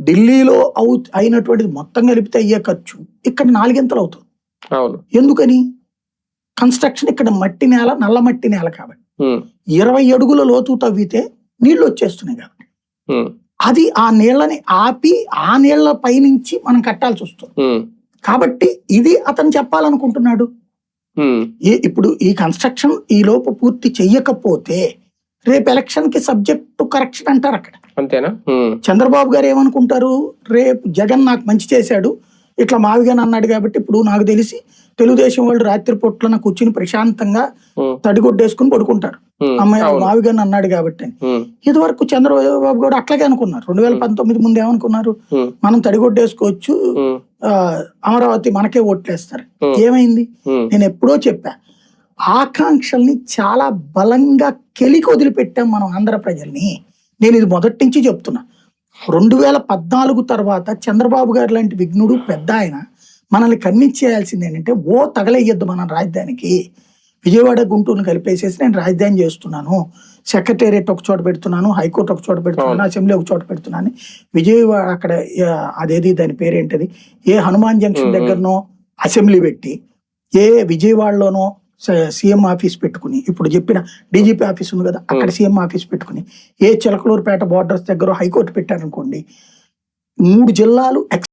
ఢిల్లీలో అయినటువంటిది మొత్తం కలిపితే అయ్యే ఖర్చు ఇక్కడ 4 గంటలు అవుతుంది. అవును. ఎందుకని? కన్స్ట్రక్షన్ ఇక్కడ మట్టి నేల, నల్ల మట్టి నేల కాబట్టి 20 అడుగుల లోతు తవ్వితే నీళ్లు వచ్చేస్తున్నాయి కాబట్టి అది ఆ నీళ్ళని ఆపి ఆ నీళ్ల పైనుంచి మనం కట్టాల్సి వస్తుంది. కాబట్టి ఇది అతను చెప్పాలనుకుంటున్నాడు. ఇప్పుడు ఈ కన్స్ట్రక్షన్ ఈ లోపు పూర్తి చెయ్యకపోతే రేపు ఎలక్షన్ కి సబ్జెక్ట్ టు కరెక్షన్ అంటారు అక్కడ. అంతేనా? చంద్రబాబు గారు ఏమనుకుంటారు, రేపు జగన్ నాకు మంచి చేశాడు ఇట్లా మావిగాని అన్నాడు కాబట్టి ఇప్పుడు నాకు తెలిసి తెలుగుదేశం వాళ్ళు రాత్రి పొట్లన కూర్చుని ప్రశాంతంగా తడిగొడ్డేసుకుని పడుకుంటారు, అమ్మాయి మావిగాని అన్నాడు కాబట్టి అని. ఇది వరకు చంద్రబాబు కూడా అట్లాగే అనుకున్నారు. 2019 ముందు ఏమనుకున్నారు, మనం తడిగొడ్డేసుకోవచ్చు, అమరావతి మనకే ఓట్లేస్తారు. ఏమైంది? నేను ఎప్పుడో చెప్పా, ఆకాంక్షల్ని చాలా బలంగా కెలికి వదిలిపెట్టాం మనం ఆంధ్ర ప్రజల్ని. నేను ఇది మొదటి నుంచి చెప్తున్నా. 2014 తర్వాత చంద్రబాబు గారు లాంటి విఘ్నుడు పెద్ద ఆయన మనల్ని కన్విన్స్ చేయాల్సింది ఏంటంటే, తగలయ్యొద్దు మన రాజధానికి, విజయవాడ గుంటూరుని కలిపేసేసి నేను రాజధాని చేస్తున్నాను, సెక్రటేరియట్ ఒక చోట పెడుతున్నాను, హైకోర్టు ఒక చోట పెడుతున్నాను, అసెంబ్లీ ఒక చోట పెడుతున్నాను. విజయవాడ అక్కడ అదేది దాని పేరేంటది, ఏ హనుమాన్ జంక్షన్ దగ్గరనో అసెంబ్లీ పెట్టి, ఏ విజయవాడలోనో సీఎం ఆఫీస్ పెట్టుకుని, ఇప్పుడు చెప్పిన డీజీపీ ఆఫీస్ ఉంది కదా అక్కడ సీఎం ఆఫీస్ పెట్టుకుని, ఏ చిలకలూరుపేట బోర్డర్స్ దగ్గర హైకోర్టు పెట్టారనుకోండి, 3 జిల్లాలు